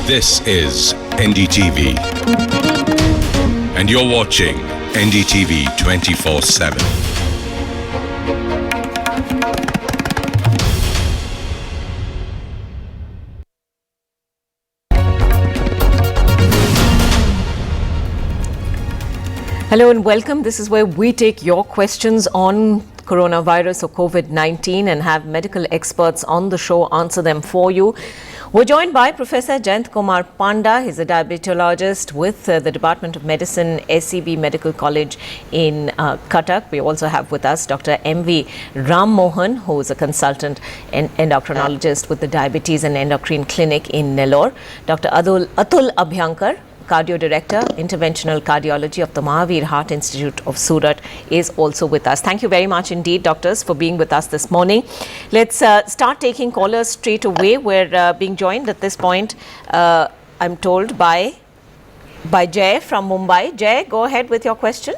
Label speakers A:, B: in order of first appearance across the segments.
A: This is NDTV. And you're watching NDTV 24/7.
B: Hello and welcome. This is where we take your questions on coronavirus or COVID-19 and have medical experts on the show answer them for you. We're joined by Professor Jayant Kumar Panda. He's a diabetologist with the Department of Medicine, SEB Medical College in Cuttack. We also have with us Dr. M.V. Ram Mohan, who is a consultant endocrinologist with the Diabetes and Endocrine Clinic in Nellore. Dr. Atul Abhyankar, Cardio Director, Interventional Cardiology of the Mahavir Heart Institute of Surat, is also with us. Thank you very much indeed, doctors, for being with us this morning. Let's start taking callers straight away. We're being joined at this point, I'm told, by Jay from Mumbai. Jay, go ahead with your question.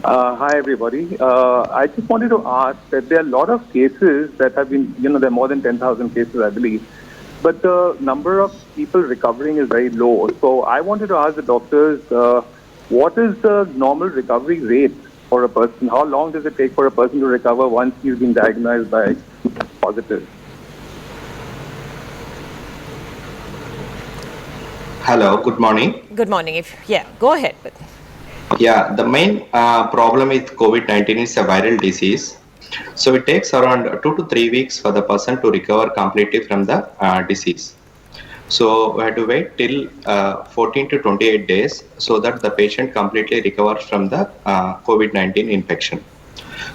C: Hi, everybody. I just wanted to ask that there are a lot of cases that have been, there are more than 10,000 cases, I believe. But the number of people recovering is very low. So I wanted to ask the doctors, what is the normal recovery rate for a person? How long does it take for a person to recover once he's been diagnosed by positive?
D: Hello, good morning.
B: Good morning. Go ahead.
D: Yeah, the main problem with COVID-19 is a viral disease. So it takes around 2 to 3 weeks for the person to recover completely from the disease. So we have to wait till 14 to 28 days so that the patient completely recovers from the COVID-19 infection.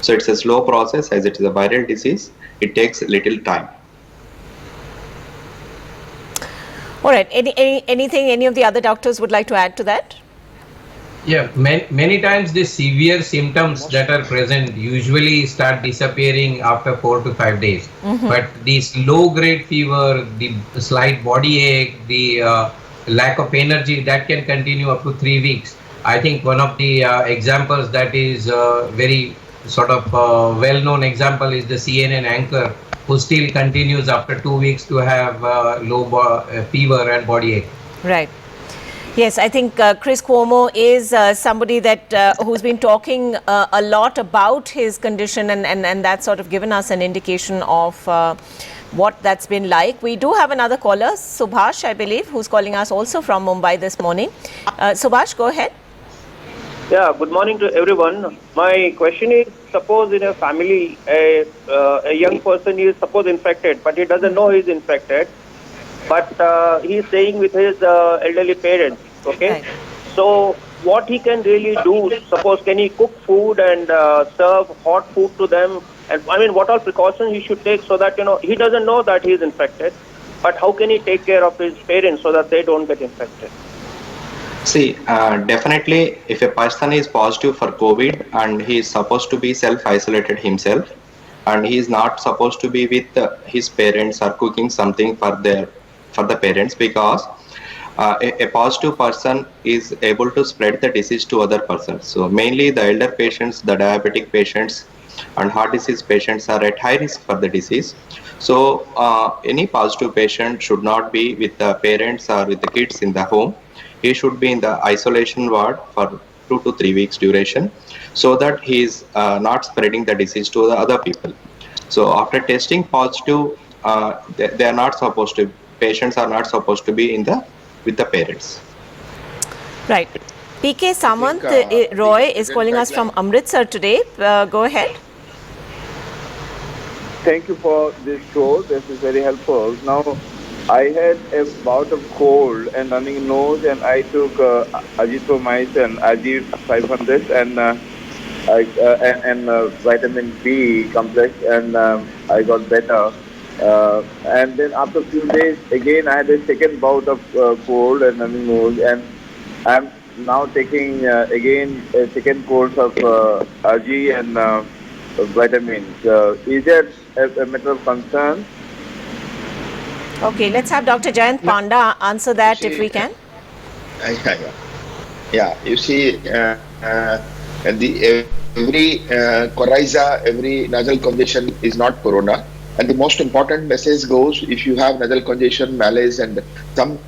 D: So it's a slow process as it is a viral disease. It takes little time.
B: All right. Anything any of the other doctors would like to add to that?
E: Yeah, many times the severe symptoms that are present usually start disappearing after 4 to 5 days. Mm-hmm. But this low-grade fever, the slight body ache, the lack of energy, that can continue up to 3 weeks. I think one of the examples that is very sort of well-known example is the CNN anchor, who still continues after 2 weeks to have low fever and body ache.
B: Right. Yes, I think Chris Cuomo is somebody that who's been talking a lot about his condition and that's sort of given us an indication of what that's been like. We do have another caller, Subhash, I believe, who's calling us also from Mumbai this morning. Subhash, go ahead.
F: Yeah, good morning to everyone. My question is, suppose in a family, a young person is suppose infected, but he doesn't know he's infected. But he's staying with his elderly parents, okay? Right. So what he can really do, suppose can he cook food and serve hot food to them? And I mean, what all precautions he should take so that, he doesn't know that he's infected, but how can he take care of his parents so that they don't get infected?
D: See, definitely if a person is positive for COVID and he is supposed to be self-isolated himself and he is not supposed to be with his parents or cooking something for the parents, because a positive person is able to spread the disease to other persons. So mainly the elder patients, the diabetic patients and heart disease patients are at high risk for the disease. So any positive patient should not be with the parents or with the kids in the home. He should be in the isolation ward for 2 to 3 weeks duration so that he is not spreading the disease to the other people. So after testing positive, they are not supposed to, patients are not supposed to be with the parents.
B: Right. PK Samant Roy is calling us from Amritsar today. Go ahead.
C: Thank you for this show. This is very helpful. Now, I had a bout of cold and running nose, and I took azithromycin, Azir 500, and vitamin B complex, and I got better. And then after a few days, again, I had a second bout of cold and running nose, and I'm now taking again a second course of Aji and vitamins. Is that a matter of concern?
B: Okay, let's have Dr. Jayant Panda answer that if we can.
G: Yeah, you see, every coryza, every nasal congestion is not corona. And the most important message goes, if you have nasal congestion, malaise and some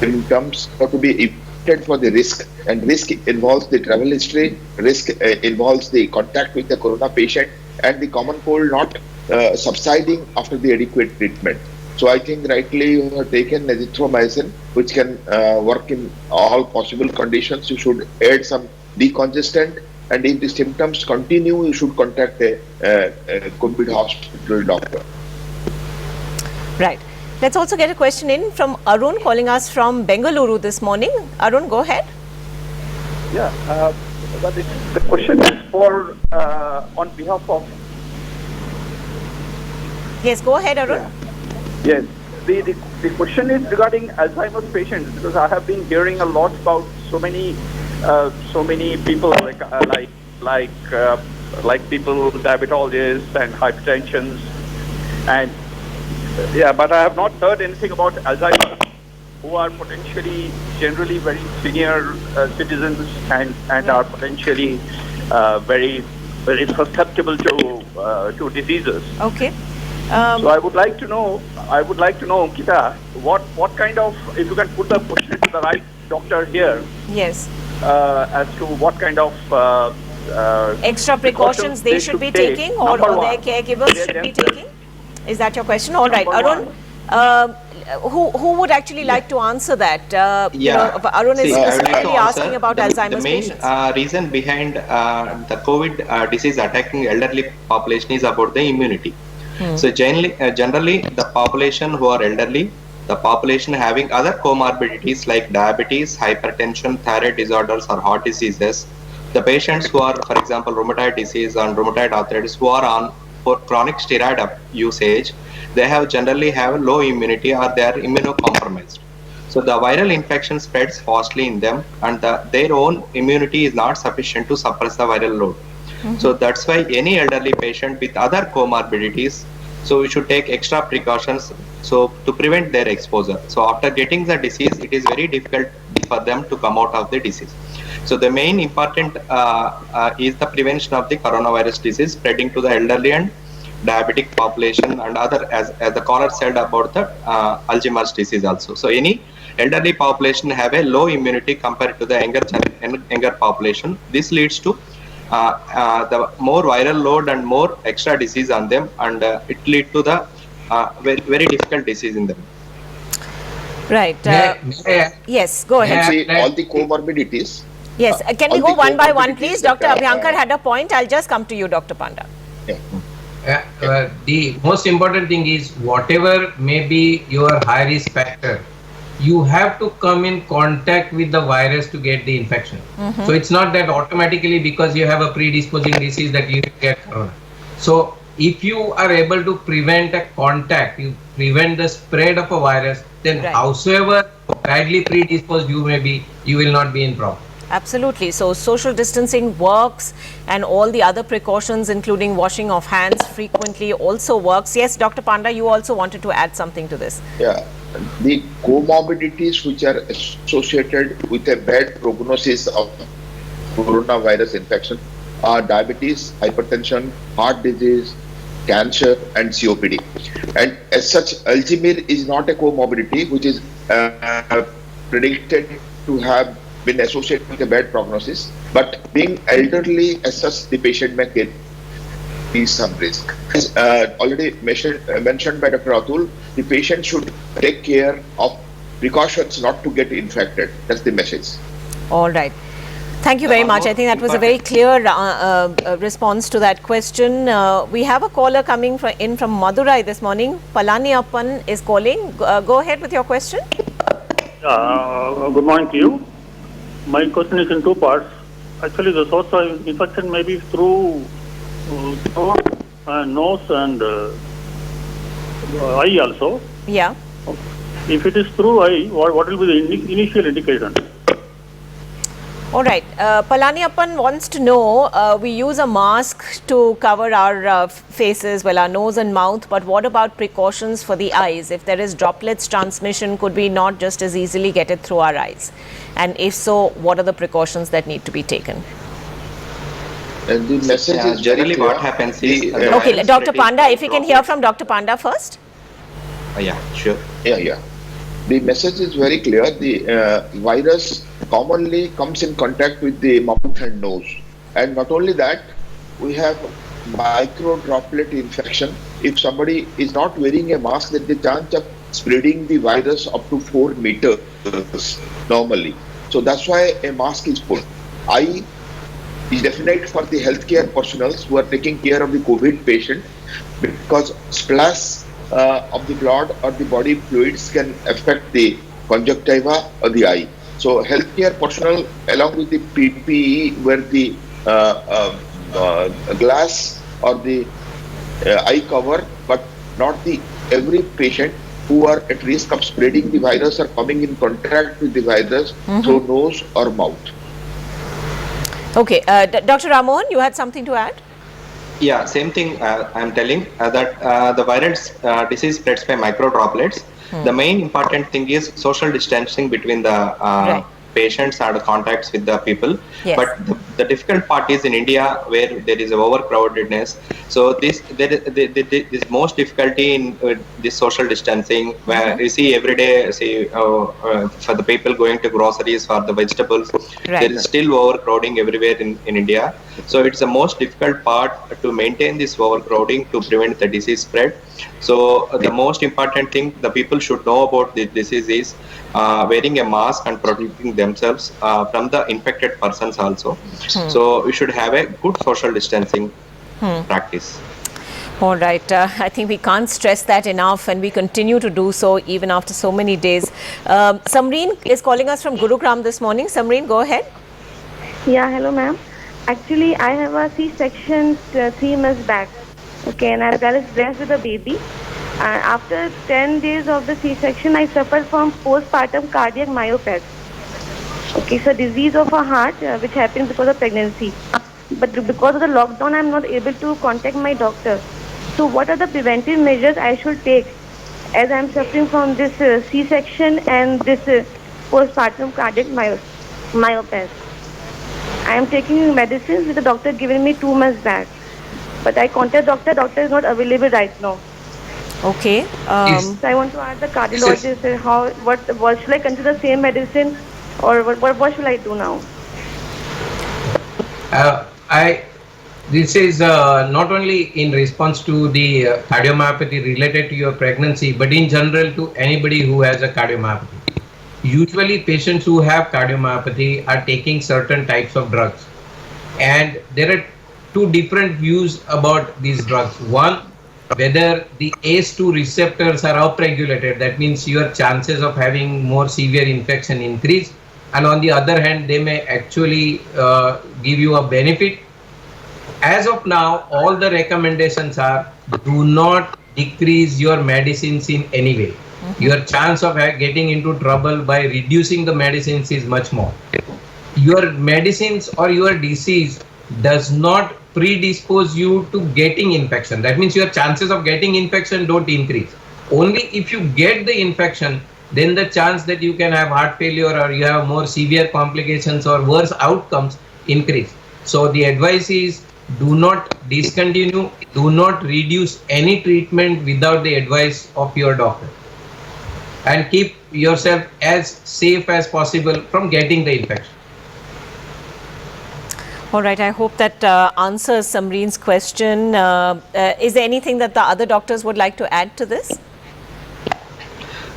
G: symptoms have to be evaluated for the risk, and risk involves the travel history, risk involves the contact with the corona patient, and the common cold not subsiding after the adequate treatment. So I think rightly you have taken azithromycin, which can work in all possible conditions. You should add some decongestant, and if the symptoms continue, you should contact a COVID hospital doctor.
B: Right. Let's also get a question in from Arun calling us from Bengaluru this morning. Arun, go ahead.
H: Yeah, but the question is for on behalf of.
B: Yes, go ahead, Arun.
H: Yes, the question is regarding Alzheimer's patients, because I have been hearing a lot about so many people like people with diabetologists and hypertensions, and yeah, but I have not heard anything about Alzheimer's, who are potentially generally very senior citizens and are potentially very susceptible to diseases.
B: Okay.
H: So I would like to know, Kita, what kind of, if you can put the question to the right doctor here.
B: Yes.
H: As to what kind of
B: extra precautions they should be taking, or their caregivers should be taking? Is that your question? All right, Arun. Who would actually like to answer that? Arun is specifically asking about Alzheimer's patients.
D: The main reason behind the COVID disease attacking elderly population is about the immunity. So generally, the population who are elderly, the population having other comorbidities like diabetes, hypertension, thyroid disorders, or heart diseases, the patients who are, for example, rheumatoid disease and rheumatoid arthritis, who are on for chronic steroid usage, they generally have low immunity or they are immunocompromised. So the viral infection spreads fastly in them, and their own immunity is not sufficient to suppress the viral load. So that's why any elderly patient with other comorbidities, so we should take extra precautions so to prevent their exposure. So after getting the disease, it is very difficult for them to come out of the disease. So the main important is the prevention of the coronavirus disease spreading to the elderly and diabetic population, and other, as the caller said about the Alzheimer's disease also. So any elderly population have a low immunity compared to the younger population. This leads to the more viral load and more extra disease on them, and it lead to the very, very difficult disease in them.
B: Right. Yes, go ahead.
G: See, all the comorbidities.
B: Yes, can we go one by one, please? Dr. Abhyankar had a point. I'll just come to you, Dr. Panda.
E: The most important thing is, whatever may be your high risk factor, you have to come in contact with the virus to get the infection. So it's not that automatically because you have a predisposing disease that you get corona. So if you are able to prevent a contact, you prevent the spread of a virus, then howsoever badly predisposed you may be, you will not be in problem.
B: Absolutely. So social distancing works, and all the other precautions, including washing of hands frequently, also works. Yes, Dr. Panda, you also wanted to add something to this.
G: Yeah, the comorbidities which are associated with a bad prognosis of coronavirus infection are diabetes, hypertension, heart disease, cancer, and COPD. And as such, Alzheimer's is not a comorbidity which is predicted to have been associated with a bad prognosis, but being elderly, as such, the patient may get some risk. As already mentioned by Dr. Atul, the patient should take care of precautions not to get infected. That's the message. All
B: right. Thank you very much. I think that was a very clear response to that question. We have a caller coming in from Madurai this morning. Palani Appan is calling. Go ahead with your question.
I: Good morning to you. My question is in two parts. Actually, the source of infection may be through throat, nose and eye also.
B: Yeah.
I: If it is through eye, what will be the initial indication?
B: All right. Palani Appan wants to know, we use a mask to cover our faces, well, our nose and mouth, but what about precautions for the eyes? If there is droplets transmission, could we not just as easily get it through our eyes? And if so, what are the precautions that need to be taken?
G: And the message is
D: generally what happens is...
B: okay, Dr. Panda, if you can hear from Dr. Panda first.
D: Yeah, sure.
G: Yeah. The message is very clear. The virus commonly comes in contact with the mouth and nose. And not only that, we have micro droplet infection. If somebody is not wearing a mask, then the chance of spreading the virus up to 4 meters normally. So that's why a mask is put. I is definite for the healthcare personnel who are taking care of the COVID patient, because splash of the blood or the body fluids can affect the conjunctiva or the eye. So healthcare personnel along with the PPE wear the glass or the eye cover, but not the every patient who are at risk of spreading the virus or coming in contact with the virus through nose or mouth.
B: Okay, Dr. Ramohan, you had something to add?
D: Yeah, same thing I'm telling that the virus disease spreads by micro droplets. The main important thing is social distancing between the patients and contacts with the people.
B: Yes.
D: But the difficult part is in India where there is a overcrowdedness. So this most difficulty in this social distancing, where you see every day, for the people going to groceries for the vegetables, there is still overcrowding everywhere in India. So it's the most difficult part to maintain this overcrowding to prevent the disease spread. So the most important thing the people should know about this disease is wearing a mask and protecting themselves from the infected persons also. So we should have a good social distancing practice.
B: All right. I think we can't stress that enough, and we continue to do so even after so many days. Samreen is calling us from Gurugram this morning. Samreen, go ahead.
J: Yeah, hello ma'am. Actually, I have a C-section 3 months back. Okay, and I was blessed with a baby. After 10 days of the C-section, I suffered from postpartum cardiac myopathy. Okay, so disease of a heart which happens because of pregnancy. But because of the lockdown, I'm not able to contact my doctor. So what are the preventive measures I should take as I'm suffering from this C-section and this postpartum cardiac myopathy? I am taking medicines which the doctor given me 2 months back. But I contact doctor is not available right now.
B: Okay.
J: So I want to ask the cardiologist what should I consider the same medicine, or what should I do now?
E: This is not only in response to the cardiomyopathy related to your pregnancy, but in general to anybody who has a cardiomyopathy. Usually patients who have cardiomyopathy are taking certain types of drugs, and there are two different views about these drugs. One, whether the ACE2 receptors are upregulated, that means your chances of having more severe infection increase, and on the other hand they may actually give you a benefit. As of now, all the recommendations are do not decrease your medicines in any way. Your chance of getting into trouble by reducing the medicines is much more. Your medicines or your disease does not predispose you to getting infection. That means your chances of getting infection don't increase. Only if you get the infection, then the chance that you can have heart failure or you have more severe complications or worse outcomes increase. So the advice is do not discontinue, do not reduce any treatment without the advice of your doctor, and keep yourself as safe as possible from getting the infection.
B: All right. I hope that answers Samreen's question. Is there anything that the other doctors would like to add to this?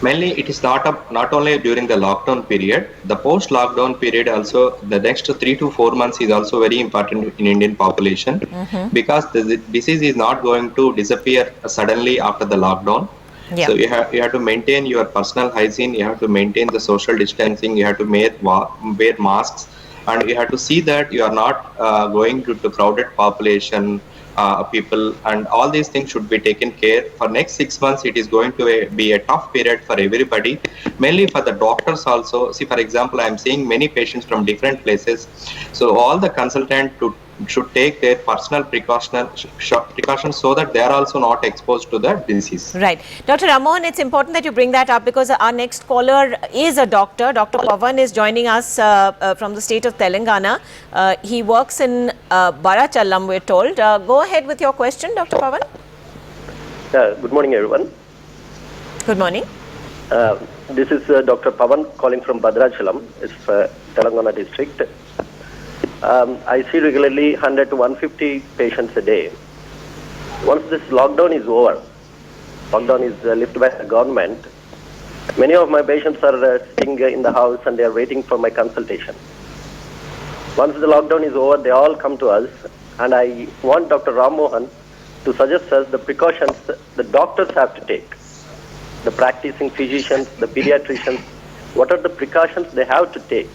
D: Mainly, it is not only during the lockdown period. The post-lockdown period also, the next 3 to 4 months is also very important in Indian population, because the disease is not going to disappear suddenly after the lockdown.
B: Yeah.
D: So you have to maintain your personal hygiene, you have to maintain the social distancing, you have to wear masks, and you have to see that you are not going to crowded population people, and all these things should be taken care. For next 6 months, it is going to be a tough period for everybody, mainly for the doctors also. See, for example, I am seeing many patients from different places. So all the consultants should take their personal precautions so that they are also not exposed to the disease.
B: Right. Dr. Ramohan, it's important that you bring that up because our next caller is a doctor. Dr. Pavan is joining us from the state of Telangana. He works in Barachallam, we're told. Go ahead with your question, Dr. Pavan.
K: Good morning, everyone.
B: Good morning.
K: This is Dr. Pavan calling from Bhadrachalam. It's Telangana district. I see regularly 100 to 150 patients a day. Once this lockdown is over, lockdown is lifted by the government, many of my patients are sitting in the house and they are waiting for my consultation. Once the lockdown is over, they all come to us, and I want Dr. Ram Mohan to suggest us the precautions the doctors have to take. The practicing physicians, the pediatricians, what are the precautions they have to take?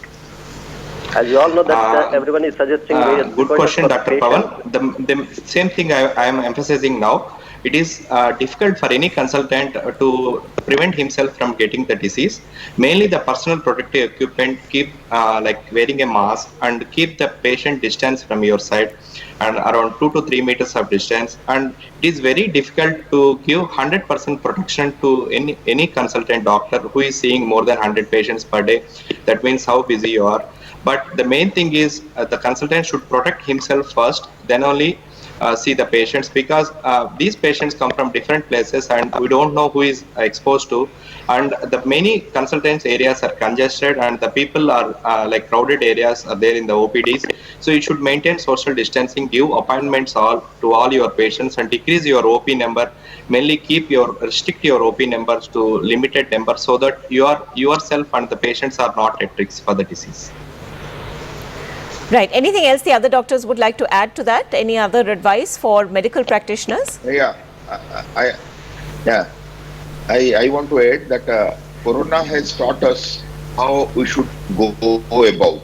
K: As you all know that everyone is suggesting various
D: good question, Dr.
K: patients.
D: Pavan. The same thing I am emphasizing now. It is difficult for any consultant to prevent himself from getting the disease. Mainly the personal protective equipment, keep like wearing a mask and keep the patient distance from your side and around 2 to 3 meters of distance. And it is very difficult to give 100% protection to any consultant doctor who is seeing more than 100 patients per day. That means how busy you are. But the main thing is the consultant should protect himself first, then only see the patients, because these patients come from different places and we don't know who is exposed to, and the many consultants areas are congested and the people are like crowded areas are there in the OPDs. So you should maintain social distancing, give appointments to all your patients and decrease your OP number. Mainly restrict your OP numbers to limited number so that yourself and the patients are not at risk for the disease.
B: Right. Anything else the other doctors would like to add to that? Any other advice for medical practitioners?
G: Yeah, I want to add that Corona has taught us how we should go about.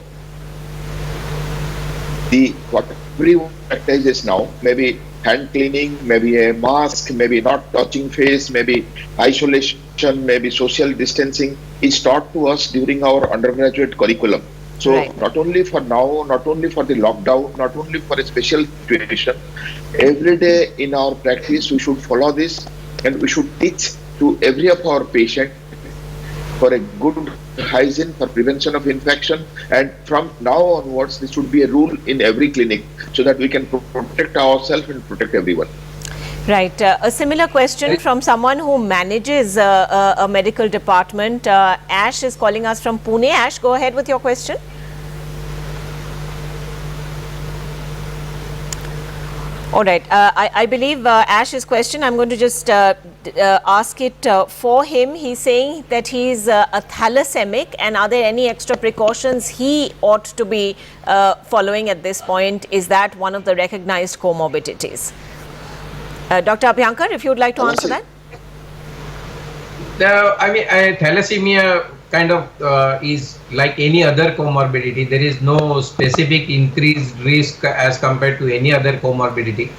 G: What everyone practices now, maybe hand cleaning, maybe a mask, maybe not touching face, maybe isolation, maybe social distancing, is taught to us during our undergraduate curriculum. So not only for now, not only for the lockdown, not only for a special situation, every day in our practice we should follow this, and we should teach to every of our patient for a good hygiene, for prevention of infection, and from now onwards this should be a rule in every clinic so that we can protect ourselves and protect everyone.
B: Right. A similar question from someone who manages a medical department. Ash is calling us from Pune. Ash, go ahead with your question. All right. I believe Ash's question, I'm going to just ask it for him. He's saying that he's a thalassemic, and are there any extra precautions he ought to be following at this point? Is that one of the recognized comorbidities? Dr. Abhyankar, if you would like to answer that.
E: I mean, thalassemia kind of is like any other comorbidity. There is no specific increased risk as compared to any other comorbidity.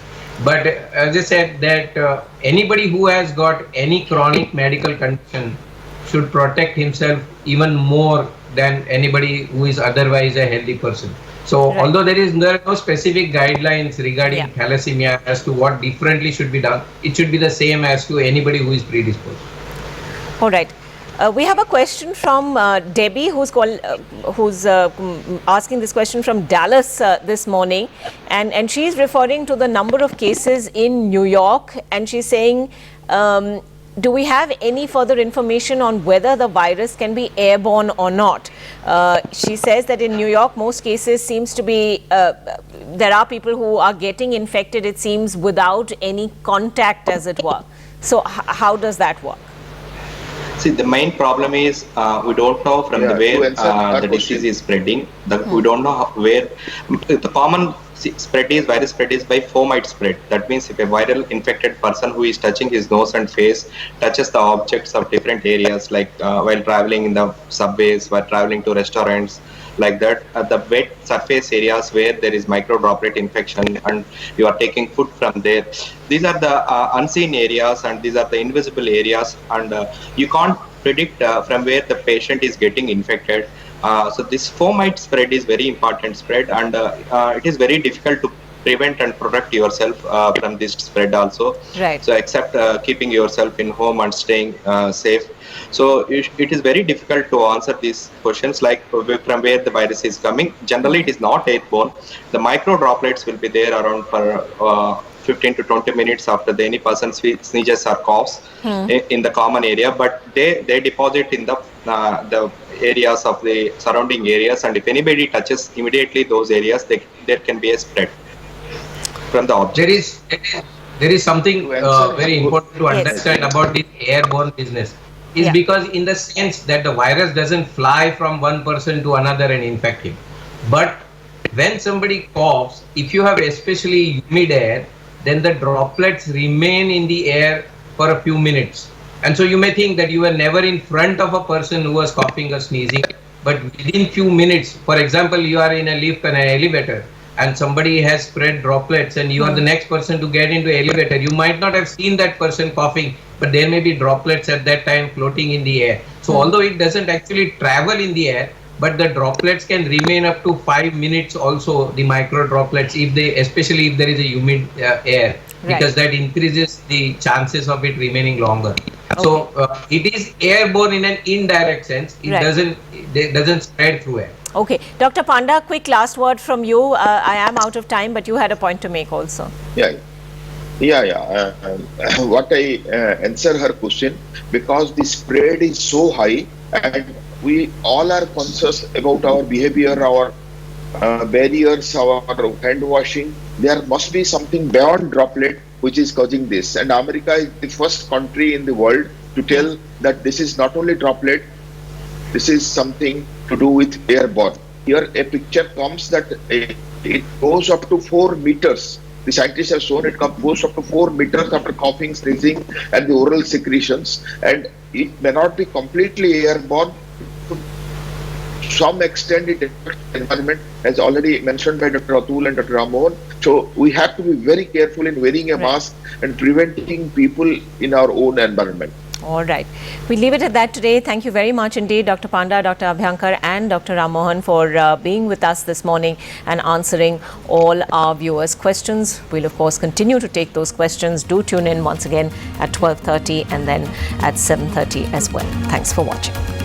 E: But as I said, that anybody who has got any chronic medical condition should protect himself even more than anybody who is otherwise a healthy person. So although there are no specific guidelines regarding thalassemia as to what differently should be done, it should be the same as to anybody who is predisposed.
B: All right. We have a question from Debbie, who's asking this question from Dallas this morning, and she's referring to the number of cases in New York, and she's saying, do we have any further information on whether the virus can be airborne or not? She says that in New York, most cases seems to be, there are people who are getting infected, it seems, without any contact, as it were. So how does that work?
D: See, the main problem is we don't know from where the disease is spreading. We don't know where the common virus spread is by fomite spread. That means if a viral infected person who is touching his nose and face touches the objects of different areas, like while traveling in the subways, while traveling to restaurants, like that, the wet surface areas where there is micro droplet infection and you are taking food from there. These are the unseen areas and these are the invisible areas, and you can't predict from where the patient is getting infected. So this fomite spread is very important spread, and it is very difficult to prevent and protect yourself from this spread also.
B: Right.
D: So except keeping yourself in home and staying safe. So it is very difficult to answer these questions like from where the virus is coming. Generally, it is not airborne. The micro droplets will be there around for 15 to 20 minutes after any person sneezes or coughs in the common area, but they deposit in the areas of the surrounding areas, and if anybody touches immediately those areas, there can be a spread from the object.
E: There is something very important to understand about this airborne business. Is because in the sense that the virus doesn't fly from one person to another and infect him. But when somebody coughs, if you have especially humid air, then the droplets remain in the air for a few minutes. And so you may think that you were never in front of a person who was coughing or sneezing, but within few minutes, for example, you are in a lift and an elevator, and somebody has spread droplets and you are the next person to get into elevator, you might not have seen that person coughing, but there may be droplets at that time floating in the air. So although it doesn't actually travel in the air, but the droplets can remain up to 5 minutes also, the micro droplets, especially if there is a humid air, because that increases the chances of it remaining longer. Okay. So it is airborne in an indirect sense. It doesn't spread through air.
B: Okay. Dr. Panda, quick last word from you. I am out of time, but you had a point to make also.
G: What I answer her question, because the spread is so high and we all are conscious about our behavior, our barriers, our hand washing. There must be something beyond droplet which is causing this. And America is the first country in the world to tell that this is not only droplet, this is something to do with airborne. Here a picture comes that it goes up to 4 meters. The scientists have shown it goes up to 4 meters after coughing, sneezing, and the oral secretions. And it may not be completely airborne. To some extent, it affects the environment, as already mentioned by Dr. Atul and Dr. Ramohan. So we have to be very careful in wearing a mask and preventing people in our own environment.
B: All right. We leave it at that today. Thank you very much indeed, Dr. Panda, Dr. Abhyankar and Dr. Ramohan for being with us this morning and answering all our viewers' questions. We'll of course continue to take those questions. Do tune in once again at 12:30 and then at 7:30 as well. Thanks for watching.